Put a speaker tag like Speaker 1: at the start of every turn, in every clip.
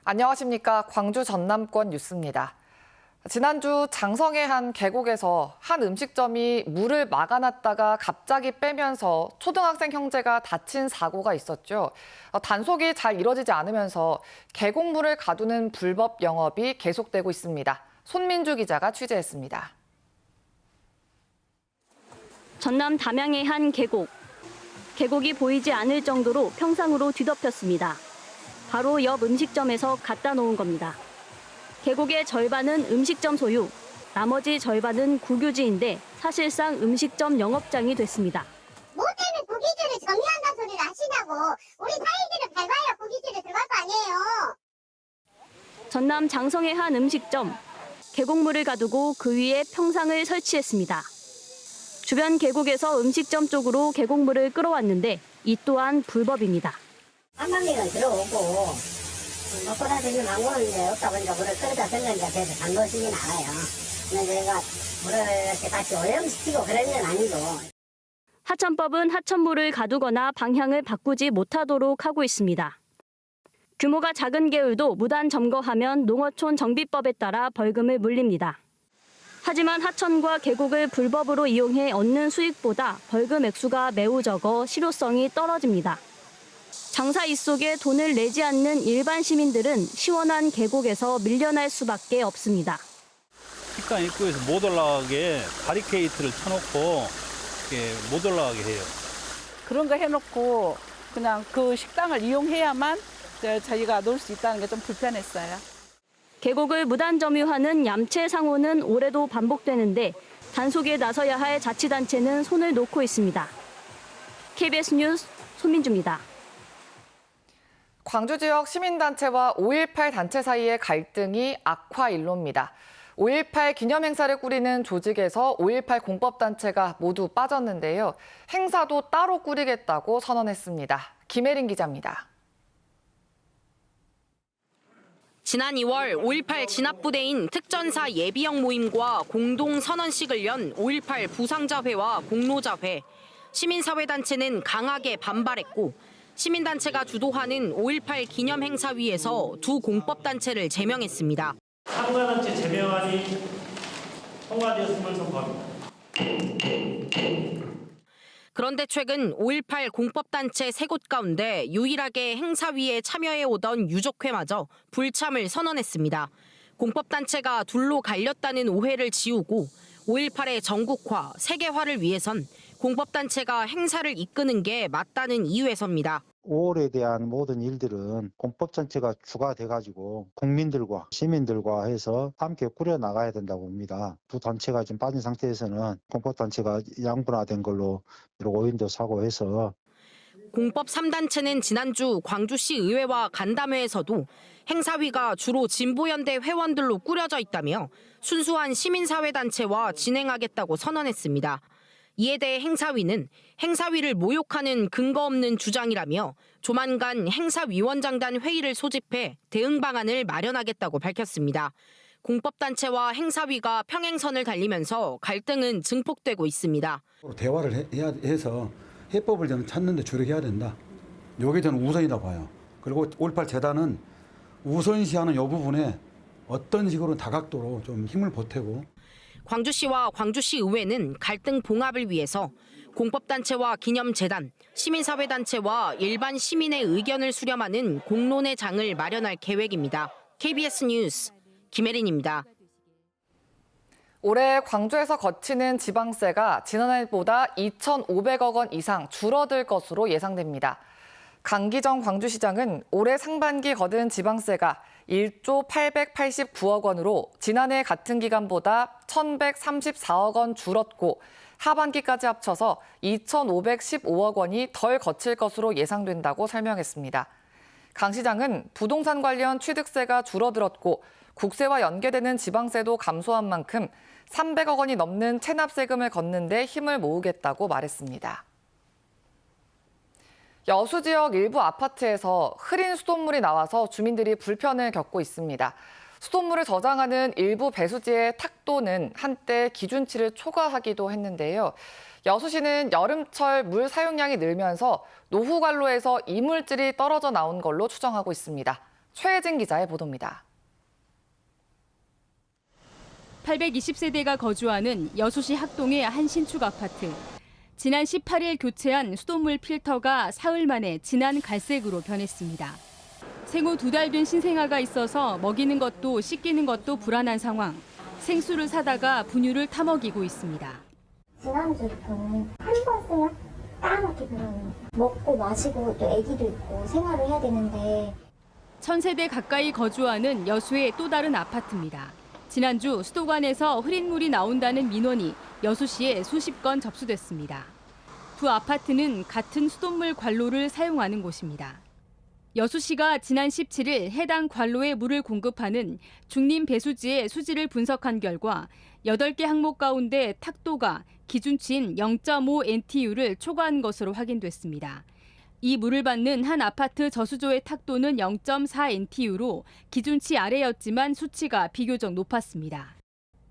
Speaker 1: 안녕하십니까. 광주 전남권 뉴스입니다. 지난주 장성의 한 계곡에서 한 음식점이 물을 막아놨다가 갑자기 빼면서 초등학생 형제가 다친 사고가 있었죠. 단속이 잘 이뤄지지 않으면서 계곡물을 가두는 불법 영업이 계속되고 있습니다. 손민주 기자가 취재했습니다.
Speaker 2: 전남 담양의 한 계곡. 계곡이 보이지 않을 정도로 평상으로 뒤덮였습니다. 바로 옆 음식점에서 갖다 놓은 겁니다. 계곡의 절반은 음식점 소유, 나머지 절반은 국유지인데 사실상 음식점 영업장이 됐습니다.
Speaker 3: 뭐 때문에 국유지를 정리한다는 소리를 하시냐고. 우리 사일들을 밟아야 국유지를 들어갈 거 아니에요.
Speaker 2: 전남 장성의 한 음식점. 계곡물을 가두고 그 위에 평상을 설치했습니다. 주변 계곡에서 음식점 쪽으로 계곡물을 끌어왔는데 이 또한 불법입니다.
Speaker 3: 관광객은 들어오고 먹고 다니는 망고는 이제 없다 보니까 물을 끌어다 던건 이제 그래서 단도식이 나와요. 근데 저희가 물을 이렇게 다시 오염시키고 그런 건 아니고.
Speaker 2: 하천법은 하천물을 가두거나 방향을 바꾸지 못하도록 하고 있습니다. 규모가 작은 계율도 무단 점거하면 농어촌 정비법에 따라 벌금을 물립니다. 하지만 하천과 계곡을 불법으로 이용해 얻는 수익보다 벌금 액수가 매우 적어 실효성이 떨어집니다. 장사 일속에 돈을 내지 않는 일반 시민들은 시원한 계곡에서 밀려날 수밖에 없습니다.
Speaker 4: 식당 입구에서 못 올라가게 바리케이트를 쳐놓고 못 올라가게 해요.
Speaker 5: 그런 거 해놓고 그냥 그 식당을 이용해야만 저희가 놀 수 있다는 게 좀 불편했어요.
Speaker 2: 계곡을 무단 점유하는 얌체 상호는 올해도 반복되는데 단속에 나서야 할 자치단체는 손을 놓고 있습니다. KBS 뉴스 손민주입니다.
Speaker 1: 광주 지역 시민단체와 5.18 단체 사이의 갈등이 악화일로입니다. 5.18 기념행사를 꾸리는 조직에서 5.18 공법단체가 모두 빠졌는데요. 행사도 따로 꾸리겠다고 선언했습니다. 김혜린 기자입니다.
Speaker 6: 지난 2월 5.18 진압부대인 특전사 예비역 모임과 공동선언식을 연 5.18 부상자회와 공로자회, 시민사회단체는 강하게 반발했고 시민단체가 주도하는 5.18 기념행사위에서 두 공법단체를 제명했습니다.
Speaker 7: 상관단체 제명안이 통과되었음을 선포합니다.
Speaker 6: 그런데 최근 5.18 공법단체 3곳 가운데 유일하게 행사위에 참여해오던 유족회마저 불참을 선언했습니다. 공법단체가 둘로 갈렸다는 오해를 지우고 5.18의 전국화, 세계화를 위해선 공법단체가 행사를 이끄는 게 맞다는 이유에서입니다.
Speaker 8: 5월에 대한 모든 일들은 공법단체가 주가 돼가지고 국민들과 시민들과 해서 함께 꾸려나가야 된다고 봅니다. 두 단체가 지금 빠진 상태에서는 공법단체가 양분화된 걸로 오인도 사고해서
Speaker 6: 공법 3단체는 지난주 광주시 의회와 간담회에서도 행사위가 주로 진보연대 회원들로 꾸려져 있다며 순수한 시민사회단체와 진행하겠다고 선언했습니다. 이에 대해 행사위는 행사위를 모욕하는 근거 없는 주장이라며 조만간 행사위원장단 회의를 소집해 대응 방안을 마련하겠다고 밝혔습니다. 공법단체와 행사위가 평행선을 달리면서 갈등은 증폭되고 있습니다.
Speaker 9: 대화를 해서 해법을 저는 찾는 데 주력해야 된다. 이게 저는 우선이라고 봐요. 그리고 5.18 재단은 우선시하는 이 부분에 어떤 식으로 다각도로 좀 힘을 보태고
Speaker 6: 광주시와 광주시 의회는 갈등 봉합을 위해서 공법단체와 기념재단, 시민사회단체와 일반 시민의 의견을 수렴하는 공론의 장을 마련할 계획입니다. KBS 뉴스 김혜린입니다.
Speaker 1: 올해 광주에서 거치는 지방세가 지난해보다 2,500억 원 이상 줄어들 것으로 예상됩니다. 강기정 광주시장은 올해 상반기 거둔 지방세가 1조 889억 원으로 지난해 같은 기간보다 1,134억 원 줄었고 하반기까지 합쳐서 2,515억 원이 덜 거칠 것으로 예상된다고 설명했습니다. 강 시장은 부동산 관련 취득세가 줄어들었고 국세와 연계되는 지방세도 감소한 만큼 300억 원이 넘는 체납세금을 걷는 데 힘을 모으겠다고 말했습니다. 여수 지역 일부 아파트에서 흐린 수돗물이 나와서 주민들이 불편을 겪고 있습니다. 수돗물을 저장하는 일부 배수지의 탁도는 한때 기준치를 초과하기도 했는데요. 여수시는 여름철 물 사용량이 늘면서 노후관로에서 이물질이 떨어져 나온 걸로 추정하고 있습니다. 최혜진 기자의 보도입니다.
Speaker 10: 820세대가 거주하는 여수시 학동의 한 신축 아파트. 지난 18일 교체한 수돗물 필터가 사흘 만에 진한 갈색으로 변했습니다. 생후 2달 된 신생아가 있어서 먹이는 것도 씻기는 것도 불안한 상황. 생수를 사다가 분유를 타먹이고 있습니다.
Speaker 11: 지난주부터는 한 번 쓰면 까맣게 변하는, 먹고 마시고 또 아기도 있고 생활을 해야 되는데.
Speaker 10: 1000세대 가까이 거주하는 여수의 또 다른 아파트입니다. 지난주 수도관에서 흐린 물이 나온다는 민원이 여수시에 수십 건 접수됐습니다. 두 아파트는 같은 수돗물 관로를 사용하는 곳입니다. 여수시가 지난 17일 해당 관로에 물을 공급하는 중림 배수지의 수질을 분석한 결과 8개 항목 가운데 탁도가 기준치인 0.5 NTU를 초과한 것으로 확인됐습니다. 이 물을 받는 한 아파트 저수조의 탁도는 0.4 NTU로 기준치 아래였지만 수치가 비교적 높았습니다.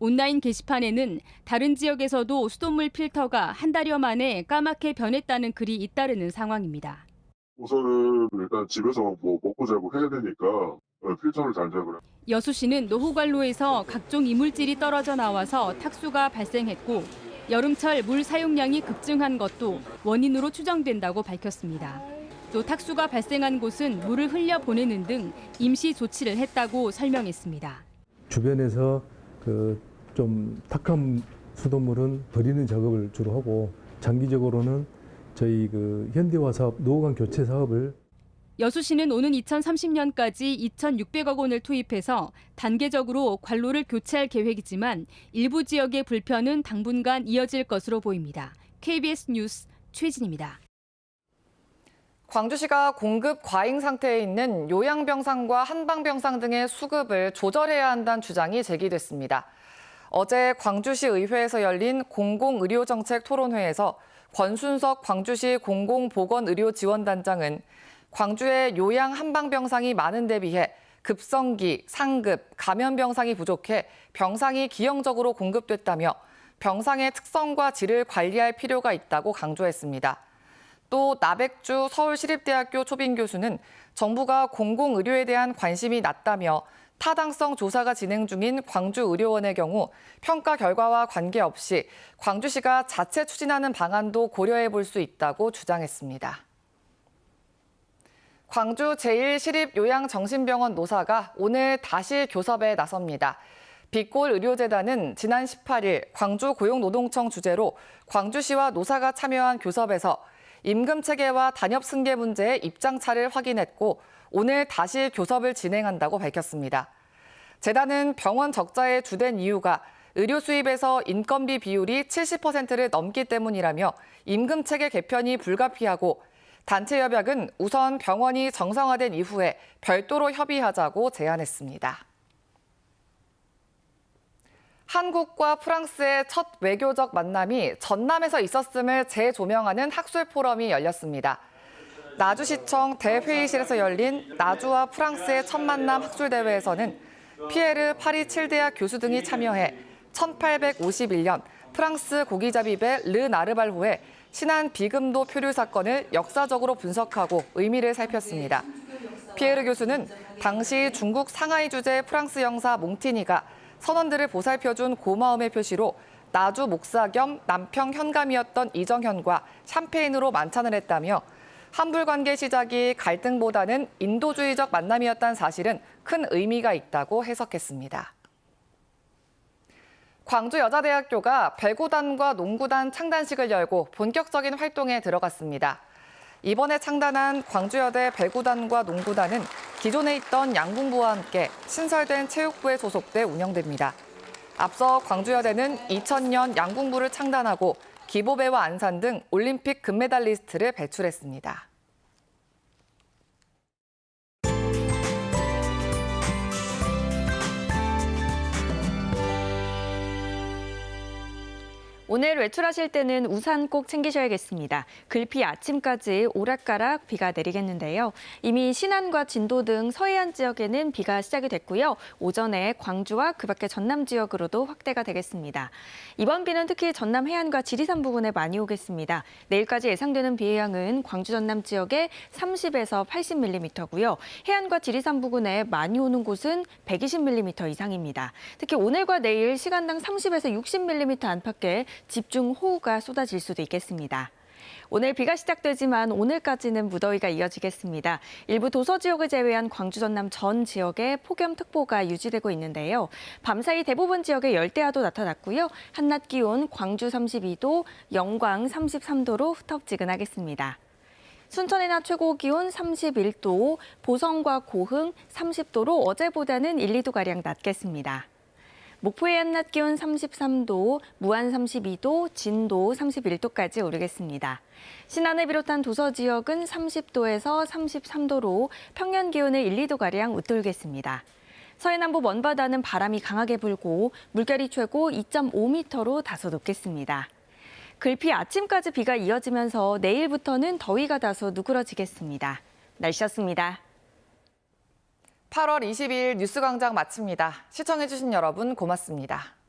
Speaker 10: 온라인 게시판에는 다른 지역에서도 수돗물 필터가 한 달여 만에 까맣게 변했다는 글이 잇따르는 상황입니다.
Speaker 12: 우선은 일단 집에서 뭐 먹고 자고 해야 되니까 필터를 달자고요.
Speaker 10: 여수시는 노후관로에서 각종 이물질이 떨어져 나와서 탁수가 발생했고 여름철 물 사용량이 급증한 것도 원인으로 추정된다고 밝혔습니다. 또 탁수가 발생한 곳은 물을 흘려보내는 등 임시 조치를 했다고 설명했습니다.
Speaker 13: 주변에서 좀 탁한 수돗물은 버리는 작업을 주로 하고 장기적으로는 저희 현대화 사업, 노후관 교체 사업을
Speaker 10: 여수시는 오는 2030년까지 2,600억 원을 투입해서 단계적으로 관로를 교체할 계획이지만 일부 지역의 불편은 당분간 이어질 것으로 보입니다. KBS 뉴스 최진입니다.
Speaker 1: 광주시가 공급 과잉 상태에 있는 요양병상과 한방병상 등의 수급을 조절해야 한다는 주장이 제기됐습니다. 어제 광주시 의회에서 열린 공공의료정책 토론회에서 권순석 광주시 공공보건의료지원단장은 광주의 요양 한방병상이 많은 데 비해 급성기, 상급, 감염병상이 부족해 병상이 기형적으로 공급됐다며 병상의 특성과 질을 관리할 필요가 있다고 강조했습니다. 또 나백주 서울시립대학교 초빙 교수는 정부가 공공의료에 대한 관심이 낮다며 타당성 조사가 진행 중인 광주의료원의 경우 평가 결과와 관계없이 광주시가 자체 추진하는 방안도 고려해 볼 수 있다고 주장했습니다. 광주 제1시립요양정신병원 노사가 오늘 다시 교섭에 나섭니다. 빛골의료재단은 지난 18일 광주고용노동청 주재로 광주시와 노사가 참여한 교섭에서 임금체계와 단협승계 문제의 입장차를 확인했고 오늘 다시 교섭을 진행한다고 밝혔습니다. 재단은 병원 적자의 주된 이유가 의료 수입에서 인건비 비율이 70%를 넘기 때문이라며 임금체계 개편이 불가피하고 단체 협약은 우선 병원이 정상화된 이후에 별도로 협의하자고 제안했습니다. 한국과 프랑스의 첫 외교적 만남이 전남에서 있었음을 재조명하는 학술 포럼이 열렸습니다. 나주시청 대회의실에서 열린 나주와 프랑스의 첫 만남 학술대회에서는 피에르 파리 7대학 교수 등이 참여해 1851년 프랑스 고기잡이배 르 나르발호의 신안 비금도 표류 사건을 역사적으로 분석하고 의미를 살폈습니다. 피에르 교수는 당시 중국 상하이 주재 프랑스 영사 몽티니가 선원들을 보살펴준 고마움의 표시로 나주 목사 겸 남평 현감이었던 이정현과 샴페인으로 만찬을 했다며 한불 관계 시작이 갈등보다는 인도주의적 만남이었다는 사실은 큰 의미가 있다고 해석했습니다. 광주여자대학교가 배구단과 농구단 창단식을 열고 본격적인 활동에 들어갔습니다. 이번에 창단한 광주여대 배구단과 농구단은 기존에 있던 양궁부와 함께 신설된 체육부에 소속돼 운영됩니다. 앞서 광주여대는 2000년 양궁부를 창단하고 기보배와 안산 등 올림픽 금메달리스트를 배출했습니다.
Speaker 14: 오늘 외출하실 때는 우산 꼭 챙기셔야겠습니다. 글피 아침까지 오락가락 비가 내리겠는데요. 이미 신안과 진도 등 서해안 지역에는 비가 시작이 됐고요. 오전에 광주와 그 밖의 전남 지역으로도 확대가 되겠습니다. 이번 비는 특히 전남 해안과 지리산 부근에 많이 오겠습니다. 내일까지 예상되는 비의 양은 광주 전남 지역에 30에서 80mm고요. 해안과 지리산 부근에 많이 오는 곳은 120mm 이상입니다. 특히 오늘과 내일 시간당 30에서 60mm 안팎의 집중 호우가 쏟아질 수도 있겠습니다. 오늘 비가 시작되지만 오늘까지는 무더위가 이어지겠습니다. 일부 도서 지역을 제외한 광주 전남 전 지역에 폭염특보가 유지되고 있는데요. 밤사이 대부분 지역에 열대야도 나타났고요. 한낮 기온 광주 32도, 영광 33도로 후텁지근하겠습니다. 순천의 낮 최고 기온 31도, 보성과 고흥 30도로 어제보다는 1, 2도가량 낮겠습니다. 목포의 한낮 기온 33도, 무안 32도, 진도 31도까지 오르겠습니다. 신안을 비롯한 도서 지역은 30도에서 33도로 평년 기온을 1, 2도가량 웃돌겠습니다. 서해남부 먼바다는 바람이 강하게 불고 물결이 최고 2.5m로 다소 높겠습니다. 글피 아침까지 비가 이어지면서 내일부터는 더위가 다소 누그러지겠습니다. 날씨였습니다.
Speaker 1: 8월 22일 뉴스광장 마칩니다. 시청해주신 여러분 고맙습니다.